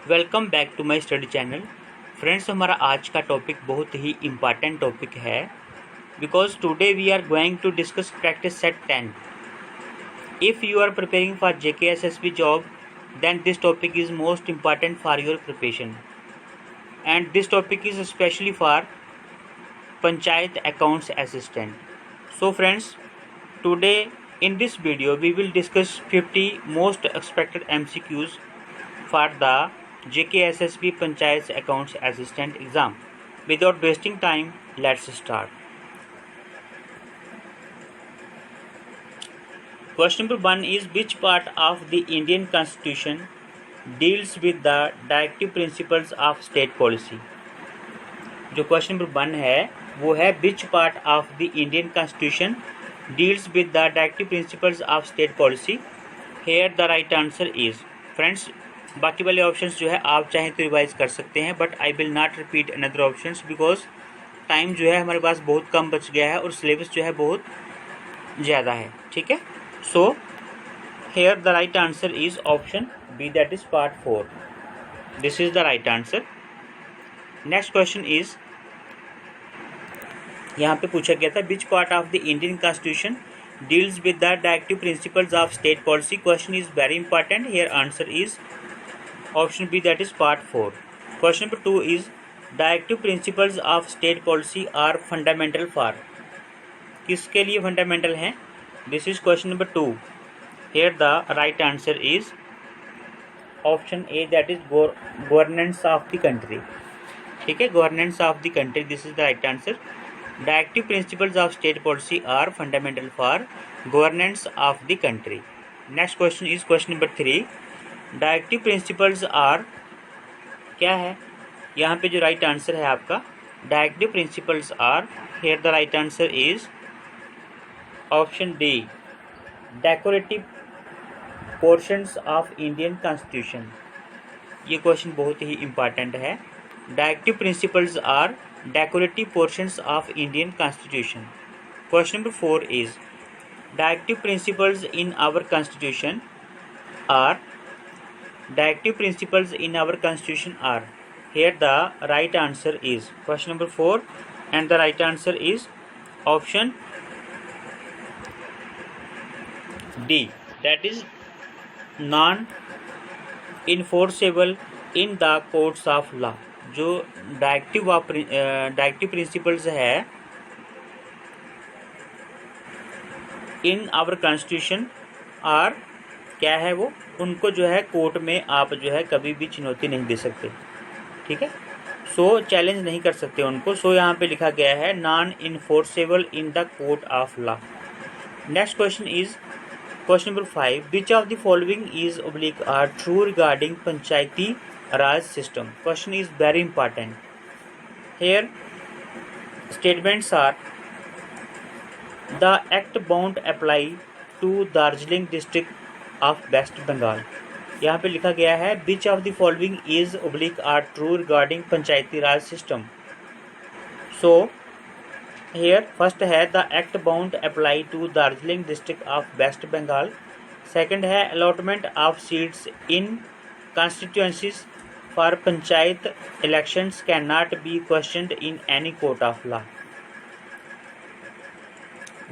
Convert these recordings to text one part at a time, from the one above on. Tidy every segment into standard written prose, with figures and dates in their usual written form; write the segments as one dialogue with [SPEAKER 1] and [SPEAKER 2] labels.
[SPEAKER 1] Welcome back to my study channel. Friends, हमारा आज का टॉपिक बहुत ही इम्पॉर्टेंट टॉपिक है because today we are going to discuss practice set 10। If you are preparing for JKSSB job then this topic is most important for your preparation, and this topic is especially for panchayat accounts assistant. So friends, today in this video we will discuss 50 most expected MCQs for the JKSSB Panchayat Accounts Assistant exam. Without wasting time, let's start. Question number 1 is, which part of the Indian Constitution deals with the directive principles of state policy? जो question number 1 है वो है which part of the Indian Constitution deals with the directive principles of state policy. Here the right answer is, friends, बाकी वाले options जो है आप चाहें तो रिवाइज कर सकते हैं, but I will not repeat another options because time जो है हमारे पास बहुत कम बच गया है और सिलेबस जो है बहुत ज़्यादा है. ठीक है, so here the right answer is option B, that is part 4. This is the right answer. Next question is, यहाँ पे पूछा गया था which part of the Indian constitution deals with the directive principles of state policy. Question is very important. Here answer is option B, that is part 4. Question number 2 is, directive principles of state policy are fundamental for, किसके लिए fundamental हैं? This is question number 2. Here the right answer is option A, that is governance of the country. ठीक है, governance of the country, this is the right answer. Directive principles of state policy are fundamental for governance of the country. Next question is question number 3. Directive principles are क्या है? यहाँ पे जो right answer है आपका, directive principles are, here the right answer is option D, decorative portions of Indian constitution. ये question बहुत ही इम्पॉर्टेंट है. Directive principles are decorative portions of Indian Constitution. Question number 4 is, directive principles in our constitution are, directive principles in our constitution are. Here the right answer is question number 4, and the right answer is option D, that is non enforceable in the courts of law. जो directive principles है in our constitution are, क्या है वो, उनको जो है court में आप जो है कभी भी चुनौती नहीं दे सकते. ठीक है, सो चैलेंज नहीं कर सकते उनको. सो यहाँ पे लिखा गया है non enforceable in the court of law. Next question is question number 5. Which of the following is oblique or true regarding Panchayati Raj system? Question is very important. Here statements are, the act bound apply to Darjeeling district of West Bengal. यहाँ पे लिखा गया है which of the following is oblique are true regarding Panchayati Raj system. So here first है the act bound apply to Darjeeling district of West Bengal. Second है allotment of seats in constituencies for panchayat elections cannot be questioned in any court of law.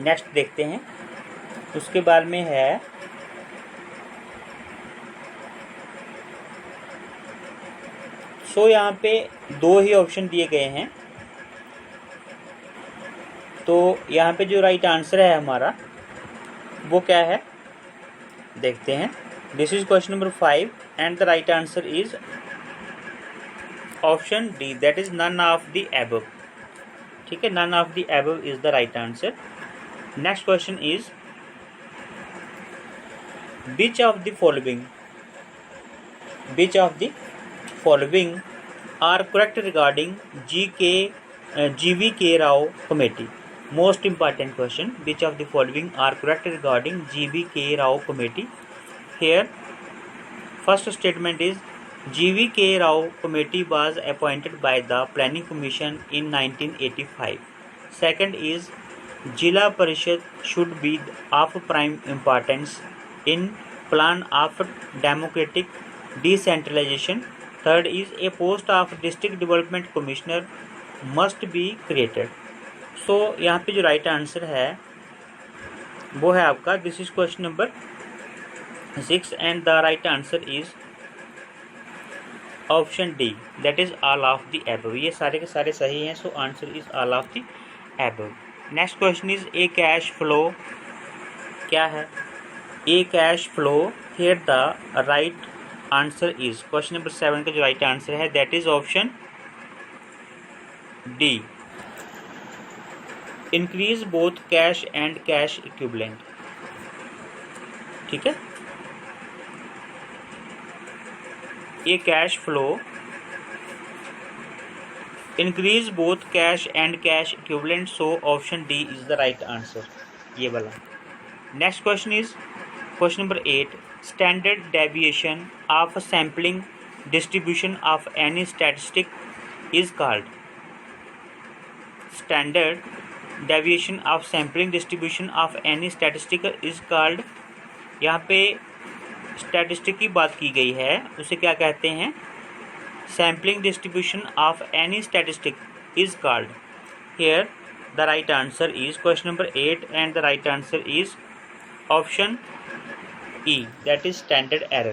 [SPEAKER 1] Next देखते हैं, उसके बाद में है यहाँ पे 2 ही ऑप्शन दिए गए हैं. तो यहाँ पे जो राइट आंसर है हमारा वो क्या है देखते हैं. This is question number 5 and the right answer is option D, that is none of the above. ठीक है, none of the above is the right answer. Next question is, which of the following are correct regarding GVK Rao committee. Most important question, which of the following are correct regarding GVK Rao committee. Here first statement is, GVK Rao committee was appointed by the Planning Commission in 1985. Second is, Jila Parishad should be of prime importance in plan of democratic decentralization. Third is a post of district development commissioner must be created. So यहाँ पे जो right answer है वो है आपका, this is question number 6 and the right answer is option D, that is all of the above. ये सारे के सारे सही हैं, so answer is all of the above. Next question is a cash flow क्या है? A cash flow, here the right answer is, question number 7 का जो राइट आंसर है that is option D, increase both cash and cash equivalent. ठीक है, a cash flow increase both cash and cash equivalent, so option D is the right answer, ये वाला। Next question is question number 8, standard deviation of sampling distribution of any statistic is called. Standard deviation of sampling distribution of any statistic is called, यहाँ पे statistic की बात की गई है, उसे क्या कहते हैं? Sampling distribution of any statistic is called. Here the right answer is question number 8 and the right answer is option E, that is standard error.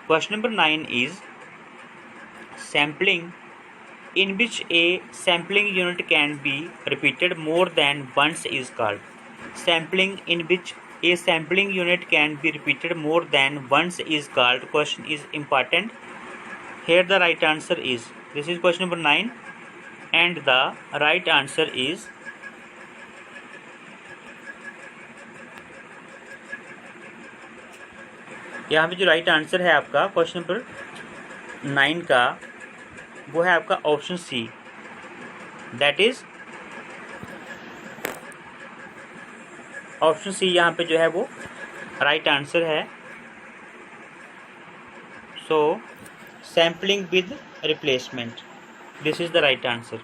[SPEAKER 1] Question number 9 is sampling in which a sampling unit can be repeated more than once is called. Sampling in which a sampling unit can be repeated more than once is called. Question is important. Here the right answer is, this is question number 9 and the right answer is यहाँ पे जो right answer है आपका question number 9 का वो है आपका option C, that is option C, यहाँ पे जो है वो राइट आंसर है। So sampling with replacement, this is the right answer.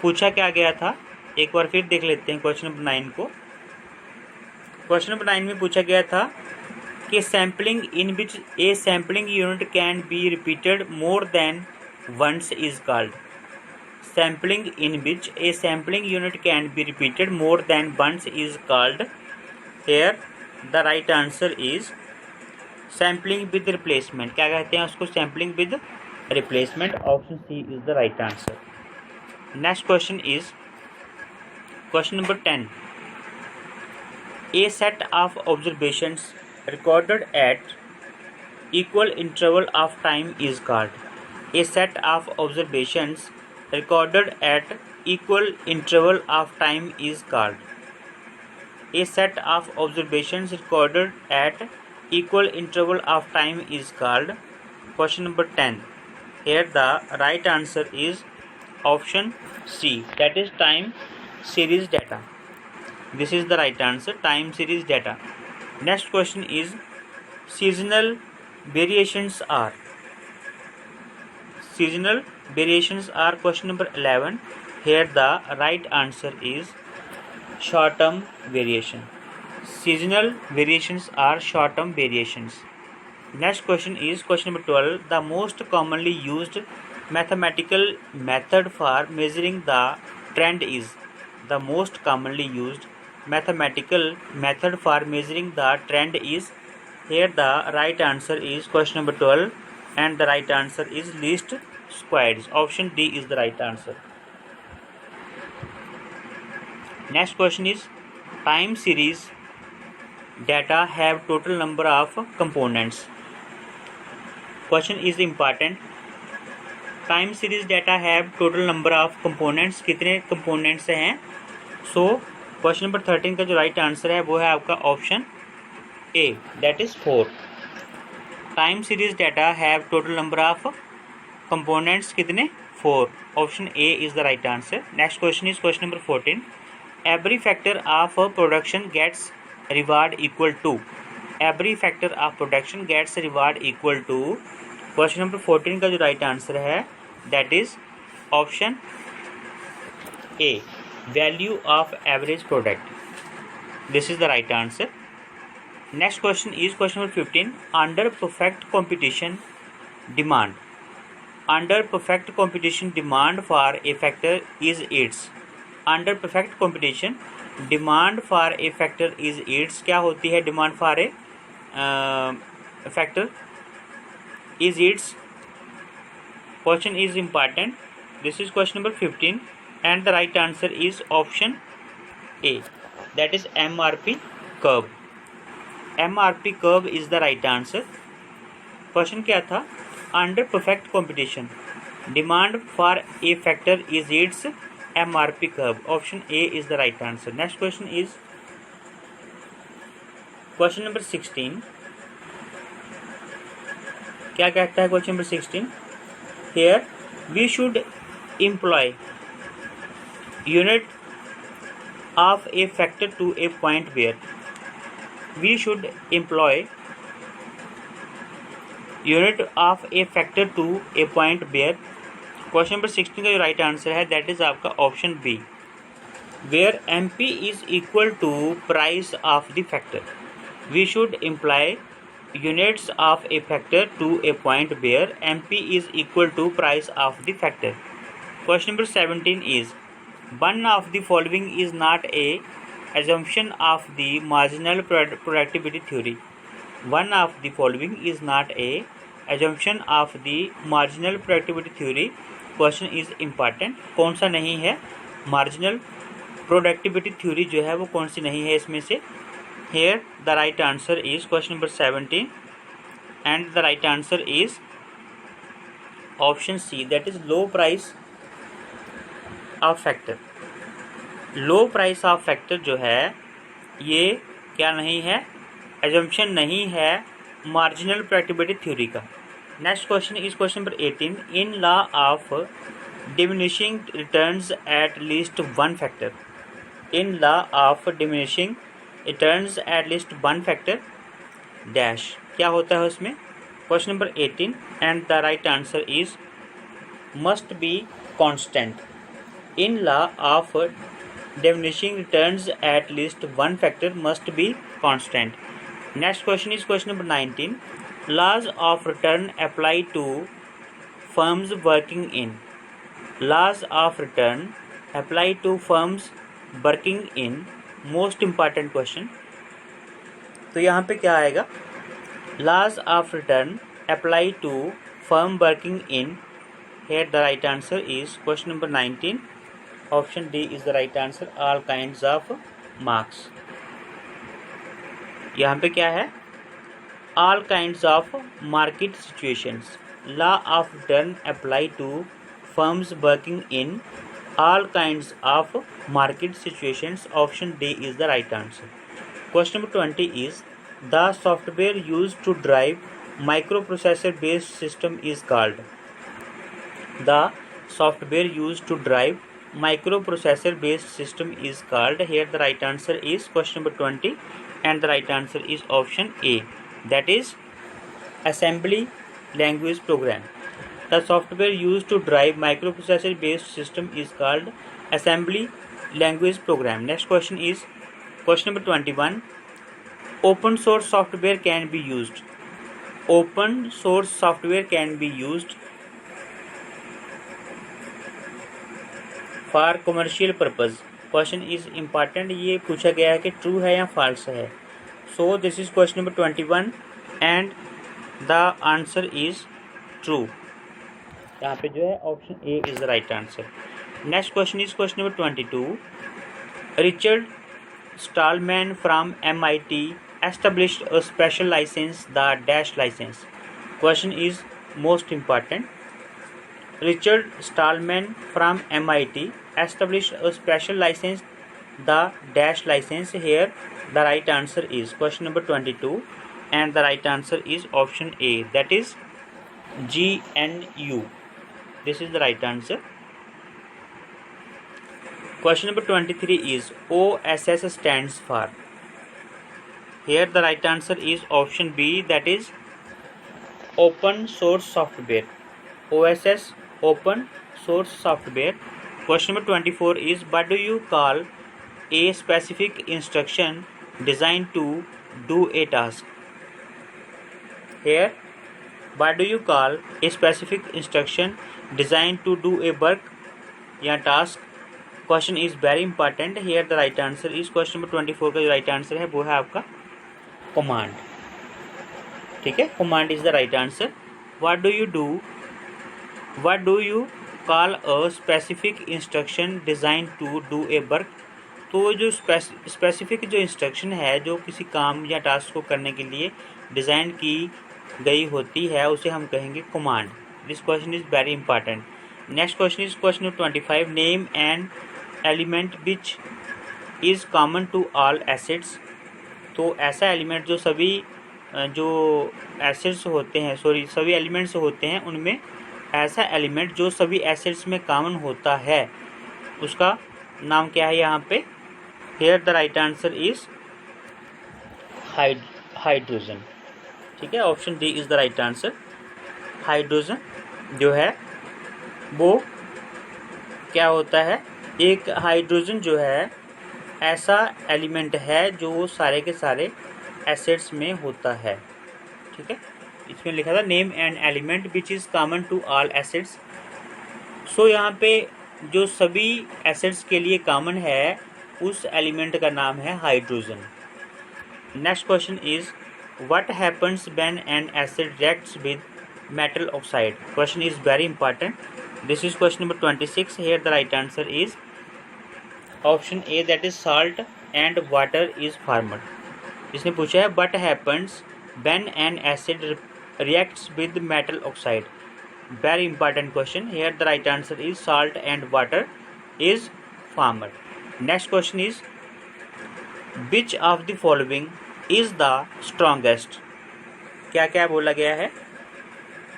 [SPEAKER 1] पूछा क्या गया था, एक बार फिर देख लेते हैं क्वेश्चन नंबर 9 को। क्वेश्चन नंबर 9 में पूछा गया था कि sampling in which a sampling unit can be repeated more than once is called. Sampling in which a sampling unit can be repeated more than once is called. Here the right answer is sampling with replacement. क्या कहते हैं उसको? Sampling with replacement. Option C is the right answer. Next question is question number 10, a set of observations recorded at equal interval of time is called. A set of observations recorded at equal interval of time is called. A set of observations recorded at equal interval of time is called. Question number 10. Here the right answer is option C, that is time series data. This is the right answer, time series data. Next question is seasonal variations are. Seasonal variations are question number 11. Here the right answer is short term variation. Seasonal variations are short term variations. Next question is question number 12. The most commonly used mathematical method for measuring the trend is. The most commonly used mathematical method for measuring the trend is. Here the right answer is question number 12 and the right answer is least squares. Option D is the right answer. Next question is time series data have total number of components. Question is important. Time series data have total number of components. कितने components हैं? So question number 13 का जो right answer है वो है आपका option A, that is 4। Time series data have total number of components कितने? 4। Option A is the right answer. Next question is question number 14, every factor of production gets reward equal to. Every factor of production gets reward equal to. Question number 14 का जो right answer है that is option A, value of average product. This is the right answer. Next question is question number 15, under perfect competition demand Under perfect competition, demand for a factor is its. Under perfect competition, demand for a factor is its. क्या होती है demand for a factor is its? Question is important. This is question number 15, and the right answer is option A. That is MRP curve. MRP curve is the right answer. Question क्या था? Under perfect competition, demand for a factor is its MRP curve. Option A is the right answer. Next question is question number 16. क्या कहता है question number 16? Here we should employ unit of a factor to a point where. We should employ unit of a factor to a point where. Question number 16 का जो right answer है that इज आपका option B, where MP is equal to price of the factor. We should employ units of a factor to a point where MP is equal to price of the factor. Question number 17 is, one of the following is not a assumption of the marginal productivity theory. One of the following is not a assumption of the marginal productivity theory. Question is important. कौन सा नहीं है marginal productivity theory जो है वो कौन सी नहीं है इसमें से? Here the right answer is question number 17, and the right answer is option C, that is low price of factor. Low price of factor जो है ये क्या नहीं है, assumption नहीं है marginal productivity theory का. Next question is question number 18. In law of diminishing returns at least one factor. In law of diminishing returns at least one factor dash, क्या होता है उसमें? Question number 18, and the right answer is must be constant. In law of diminishing returns at least one factor must be constant. Next question is question number 19. Laws of return apply to firms working in. Laws of return apply to firms working in. Most important question. तो यहाँ पे क्या आएगा? Laws of return apply to firm working in. Here the right answer is question number 19. Option D is the right answer, all kinds of marks. यहाँ पे क्या है? All kinds of market situations. Law of return apply to firms working in all kinds of market situations. Option D is the right answer. Question number 20 is, the software used to drive microprocessor based system is called. The software used to drive microprocessor based system is called. Here the right answer is question number 20, and the right answer is option A, that is assembly language program. The software used to drive microprocessor based system is called assembly language program. Next question is question number 21. Open source software can be used. Open source software can be used for commercial purpose. Question is important. ये पूछा गया है कि true है या false है. So this is question number 21, and the answer is true. यहाँ पे जो है option A is the right answer. Next question is question number 22. Richard Stallman from MIT established a special license, the dash license. Question is most important. Richard Stallman from MIT established a special license, the dash license. Here the right answer is question number 22, and the right answer is option A, that is GNU. This is the right answer. Question number 23 is, OSS stands for. Here the right answer is option B, that is open source software. OSS, open source software. Question number 24 is, what do you call a specific instruction designed to do a task? Here What do you call a specific instruction designed to do a work या task? Question is very important. Here the right answer is question number 24 का जो right answer है वो है आपका command. ठीक है, command is the right answer. What do you call a specific instruction designed to do a work? तो जो स्पेसिफिक जो इंस्ट्रक्शन है जो किसी काम या टास्क को करने के लिए डिज़ाइन की गई होती है उसे हम कहेंगे command. This question is very important. Next question is question number 25. Name an element which is common to all acids. तो ऐसा एलिमेंट जो सभी जो एसिड्स होते हैं सभी एलिमेंट्स होते हैं उनमें ऐसा एलिमेंट जो सभी एसिड्स में कॉमन होता है उसका नाम क्या है यहाँ पे. Here the right answer is hydrogen. ठीक है, option D is the right answer. Hydrogen जो है वो क्या होता है, एक हाइड्रोजन जो है ऐसा एलिमेंट है जो सारे के सारे एसिड्स में होता है. ठीक है, इसमें लिखा था name an element which is common to all acids. So यहाँ पे जो सभी एसिड्स के लिए कॉमन है उस एलिमेंट का नाम है hydrogen. Next question is what happens when an acid reacts with metal oxide. Question is very important. This is question number 26. Here the right answer is option A that is salt and water is formed. इसने पूछा है what happens when an acid reacts with metal oxide. Very important question. Here the right answer is salt and water is formed. Next question is which of the following is the strongest. क्या क्या बोला गया है,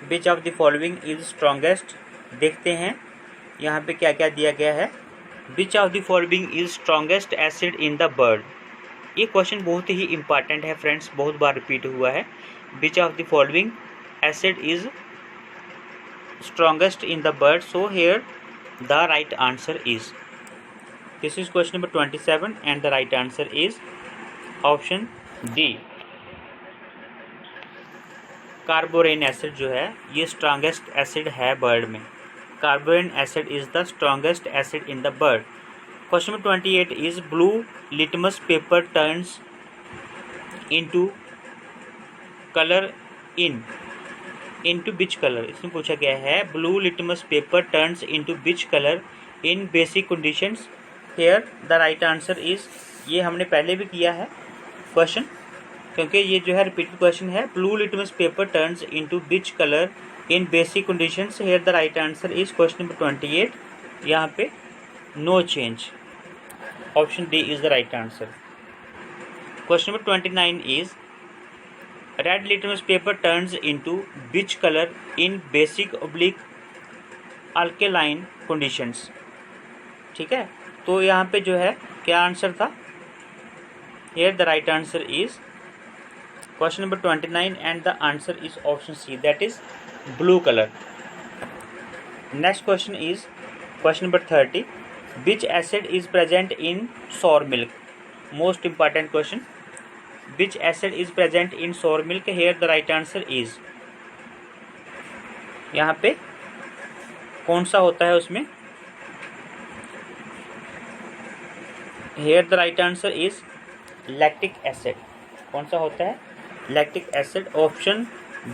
[SPEAKER 1] विच of the following is strongest. देखते हैं यहाँ पे क्या क्या दिया गया है. विच of the following is strongest acid in the bird. ये क्वेश्चन बहुत ही इंपॉर्टेंट है फ्रेंड्स, बहुत बार रिपीट हुआ है. विच of the following acid is strongest in the bird. So here the right answer is. This is question number 27 and the right answer is option D. Carborane acid जो है ये strongest acid है world में. Carborane acid is the strongest acid in the world. Question number 28 is blue litmus paper turns into colour into which colour. इसमें पूछा गया है blue litmus paper turns into which colour in basic conditions. Here the right answer is, ये हमने पहले भी किया है क्वेश्चन क्योंकि ये जो है रिपीटेड क्वेश्चन है. Blue litmus paper turns into which colour in basic conditions. Here the right answer is question number 28. यहाँ पे no change. Option D is the right answer. Question number 29 is red litmus paper turns into which colour in basic oblique alkaline conditions. ठीक है, तो यहाँ पे जो है क्या आंसर था. Here the right answer is question number 29 and the answer is option C that is blue colour. Next question is question number 30. Which acid is present in sour milk. Most important question. Which acid is present in sour milk. Here the right answer is, यहाँ पे कौन सा होता है उसमें. Here the right answer is lactic acid. कौन सा होता है, lactic acid. Option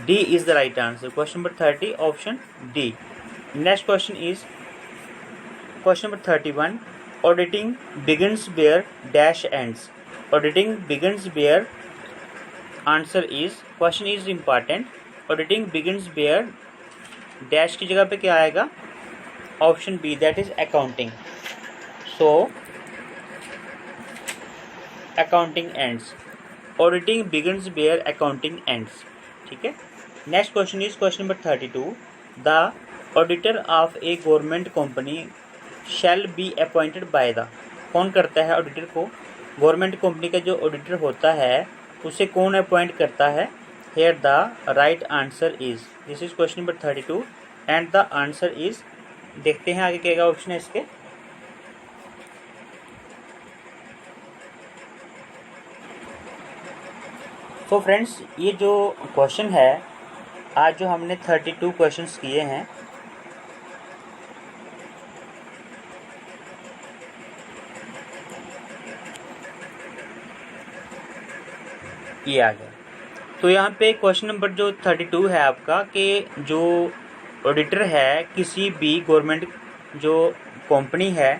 [SPEAKER 1] D is the right answer. Question number 30 option D. Next question is question number 31. Auditing begins where dash ends. Auditing begins where. Answer is, question is important. Auditing begins where dash की जगह पे क्या आएगा, option B that is accounting. So accounting ends. Auditing begins where accounting ends. ठीक है. Next question is question number 32. The auditor of A government company shall be appointed by the. कौन करता है ऑडिटर को, गवर्नमेंट कंपनी का जो auditor होता है उसे कौन अपॉइंट करता है. Here the right answer is, this is question number 32 and the answer is. देखते हैं आगे क्या ऑप्शन है इसके. तो फ्रेंड्स ये जो क्वेश्चन है आज जो हमने 32 क्वेश्चंस किए हैं, ये आ गया। तो यहाँ पे क्वेश्चन नंबर जो 32 है आपका, कि जो ऑडिटर है किसी भी गवर्नमेंट जो कंपनी है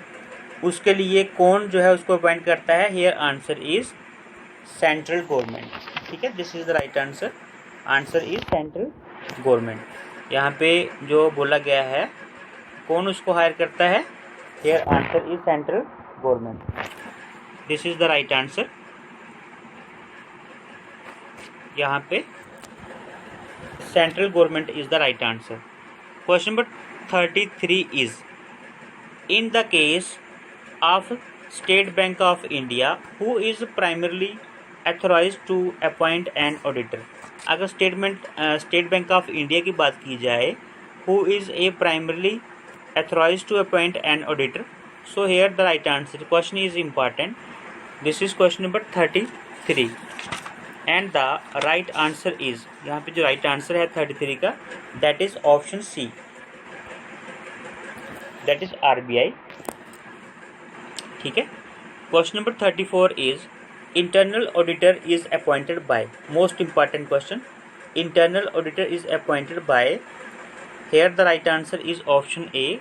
[SPEAKER 1] उसके लिए कौन जो है उसको अपॉइंट करता है। Here answer is central government. ठीक है, this is the right answer. Answer is central government. यहाँ पे जो बोला गया है कौन उसको हायर करता है, here answer is central government. This is the right answer. यहाँ पे central government is the right answer. Question number 33 is in the case of State Bank of India who is primarily authorise to appoint an auditor. अगर State Bank of India की बात की जाए, who is a primarily authorise to appoint an auditor, so here the right answer. Question is important. This is question number 33 and the right answer is, यहाँ पे जो right answer है 33 का, that is option C, that is RBI. ठीक है। Question number 34 is internal auditor is appointed by, most important question, internal auditor is appointed by, here the right answer is option A,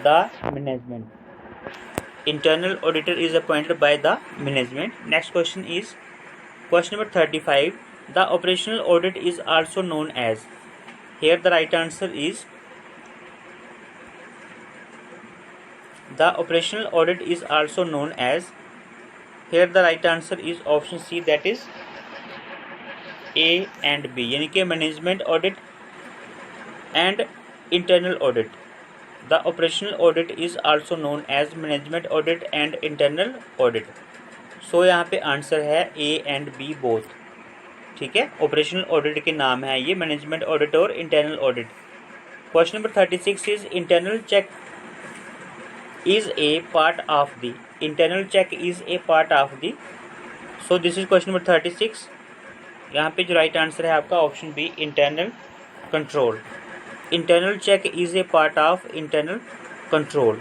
[SPEAKER 1] the management. Internal auditor is appointed by the management. Next question is question number 35, the operational audit is also known as, here the right answer is, the operational audit is also known as, here the right answer is option C, that is A and B, यानी कि management audit and internal audit. The operational audit is also known as management audit and internal audit. So यहाँ पे answer है ए and B both. ठीक है, operational audit के नाम है ये, मैनेजमेंट ऑडिट और internal audit. Question number 36 is internal check is a part of the, internal check is a part of the, so this is question number 36। यहाँ पे जो राइट आंसर है आपका option B, internal control. Internal check is a part of internal control.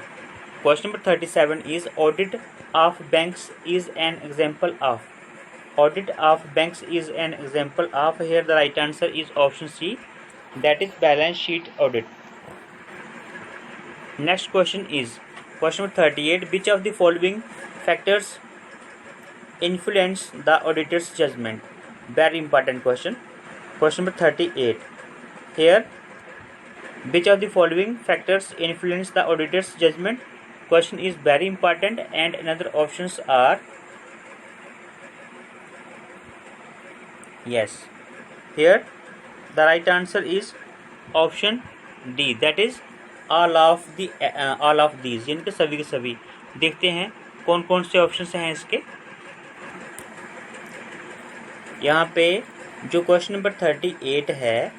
[SPEAKER 1] Question number 37 is audit of banks is an example of, audit of banks is an example of, here the right answer is option C, that is balance sheet audit. Next question is question number 38, which of the following factors influence the auditor's judgment? Very important question. Question number 38, here which of the following factors influence the auditor's judgment? Question is very important and another options are, yes, here the right answer is option D, that is all of these, यानी कि सभी के सभी। देखते हैं कौन कौन से ऑप्शंस हैं इसके। यहाँ पे जो क्वेश्चन नंबर 38 है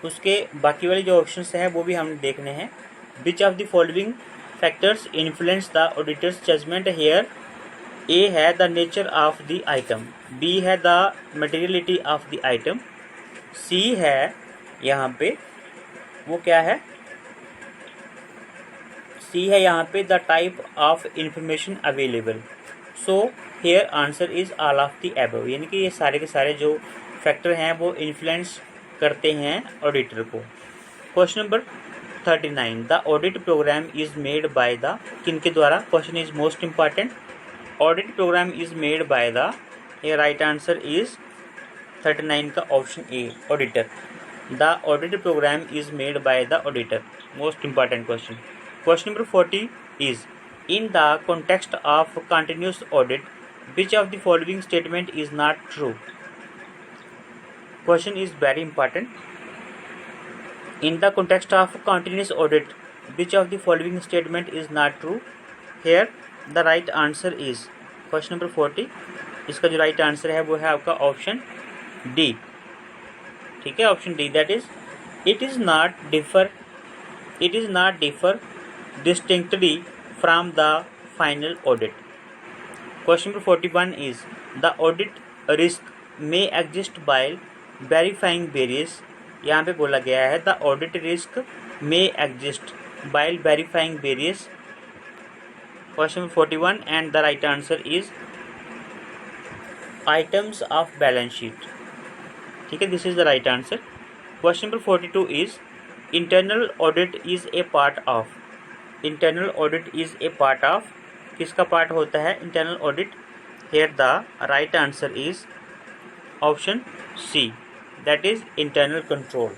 [SPEAKER 1] उसके बाकी वाले जो ऑप्शंस हैं वो भी हमने देखने हैं। Which of the following factors influence the auditor's judgement, here A है the nature of the item, B है the materiality of the item, C है यहाँ पे वो क्या है, सी है यहाँ पे the type of information available. So here answer is all of the above, यानी कि ये सारे के सारे जो फैक्टर हैं वो इन्फ्लुएंस करते हैं ऑडिटर को। Question number 39, the audit program is made by the, किनके द्वारा, question is most important. Audit program is made by the, ये राइट आंसर इज 39 का option A, auditor. The audit program is made by the auditor, most important question. Question number 40 is in the context of continuous audit which of the following statement is not true. Question is very important. In the context of continuous audit, which of the following statement is not true? Here the right answer is question number 40, इसका जो right answer है वो है आपका option D. ठीक है, option D, that is it is not differ distinctly from the final audit. Question number 41 is the audit risk may exist while verifying various यहाँ पे बोला गया है the audit risk may exist while verifying various. Question number 41 and the right answer is items of balance sheet. ठीक है, this is the right answer. Question number 42 is internal audit is a part of. Internal audit is a part of. किसका part होता है internal audit? Here the right answer is option C, that is internal control.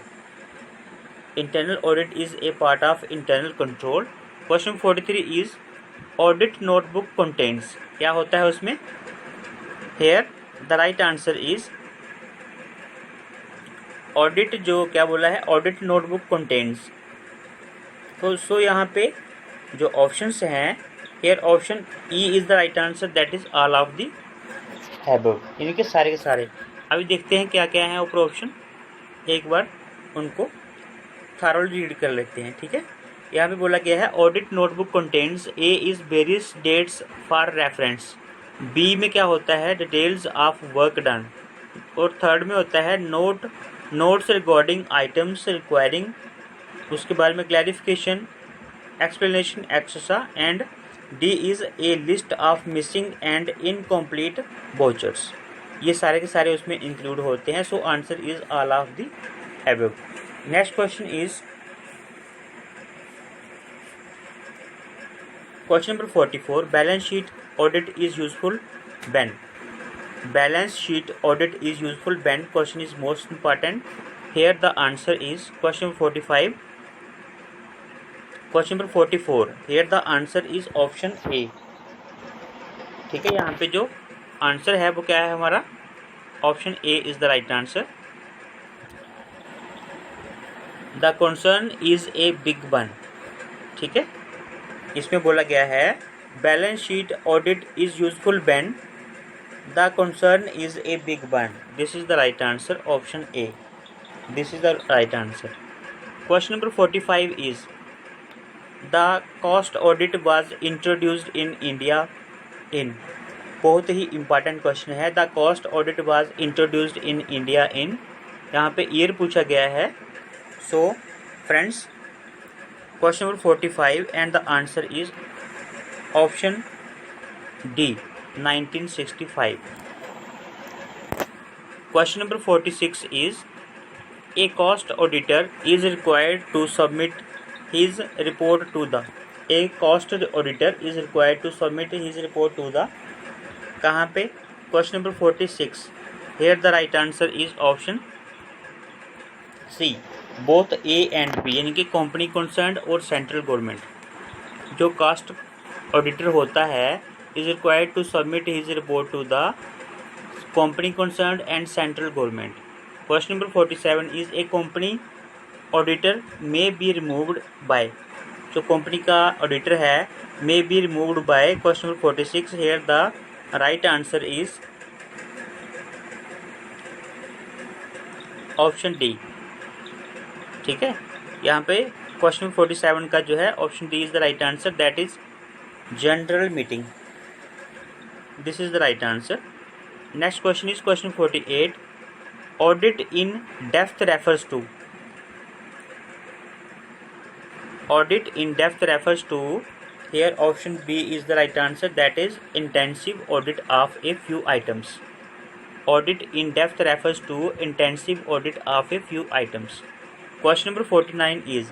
[SPEAKER 1] Internal audit is a part of internal control. Question 43 is audit notebook contains. क्या होता है उसमें? Here the right answer is audit. जो क्या बोला है audit notebook contains. तो यहाँ पे जो ऑप्शंस हैं here option E is the right answer, that is all of the above. यानी कि सारे के सारे. अभी देखते हैं क्या क्या है ऊपर ऑप्शन, एक बार उनको थॉरोली रीड कर लेते हैं. ठीक है, यहाँ पे बोला गया है audit notebook contains a is various dates for reference. B में क्या होता है डिटेल्स ऑफ वर्क डन. और थर्ड में होता है नोट्स रिगार्डिंग आइटम्स रिक्वायरिंग, उसके बाद में clarification explanation etcetera. And D is a list of missing and incomplete vouchers. ये सारे के सारे उसमें इंक्लूड होते हैं. So answer is all of the above. Next question is question number 44. Balance sheet audit is useful when. Balance sheet audit is useful when question is most important. Here the answer is question number 45. Question number 44. Here the answer is option A. ठीक है, यहाँ पे जो answer है वो क्या है हमारा option A is the right answer. The concern is a big one. ठीक है, इसमें बोला गया है balance sheet audit is useful when the concern is a big one. This is the right answer option A. This is the right answer. Question number 45 is the cost audit was introduced in India in. बहुत ही important question है. The cost audit was introduced in India in. यहाँ पे year पूछा गया है. So friends, question number 45 and the answer is option D, 1965. Question number 46 is a cost auditor is required to submit his report to the. A cost auditor is required to submit his report to the. कहाँ पे? Question number 46. Here the right answer is option C, both A and B. यानी कि company concerned और central government. जो cost auditor होता है is required to submit his report to the company concerned and central government. Question number 47 is a company auditor may be removed by. जो company का auditor है may be removed by. Question number 46. Here the right answer is option D. ठीक है, यहाँ पे question 47 का जो है option D is the right answer, that is general meeting. This is the right answer. Next question is question 48. Audit in depth refers to. Audit in depth refers to. Here option B is the right answer, that is intensive audit of a few items. Audit in depth refers to intensive audit of a few items. Question number 49 is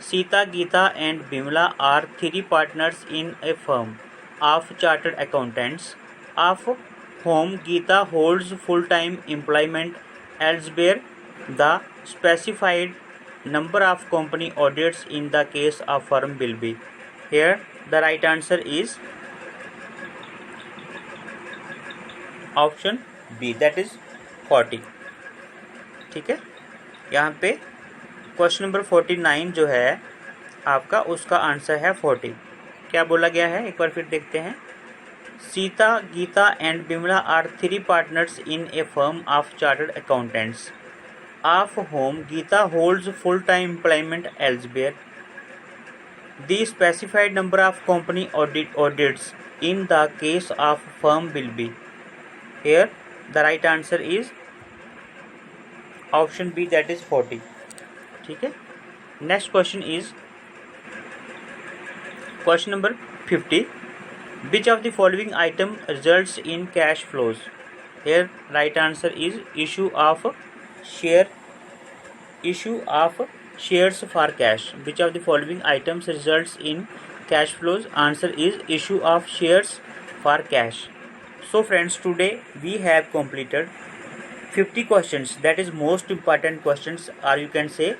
[SPEAKER 1] Sita, Geeta and Bimla are three partners in a firm of chartered accountants, of whom Geeta holds full-time employment elsewhere. The specified number of company audits in the case of firm will be. Here the right answer is option B, that is 40. ठीक है, यहाँ पे question number 49 जो है आपका उसका answer है 40. क्या बोला गया है एक बार फिर देखते हैं. Sita, Gita and Bimla are three partners in a firm of chartered accountants, of home Gita holds full time employment elsewhere. The specified number of company audits in the case of firm will be. Here the right answer is option B, that is 40. ठीक है। Next question is question number 50. Which of the following item results in cash flows? Here right answer is issue of shares for cash. Which of the following items results in cash flows? Answer is issue of shares for cash. So friends, today we have completed 50 questions, that is most important questions, or you can say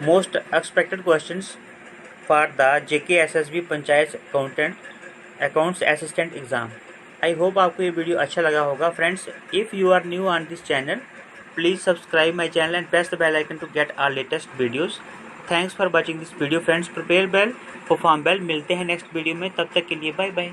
[SPEAKER 1] most expected questions for the JK SSB panchayat accounts assistant exam. I hope आपको ये video अच्छा लगा होगा। Friends, if you are new on this channel, please subscribe my channel and press the bell icon to get our latest videos. Thanks for watching this video friends. Prepare well, perform well. मिलते हैं next video में, तब तक के लिए bye bye.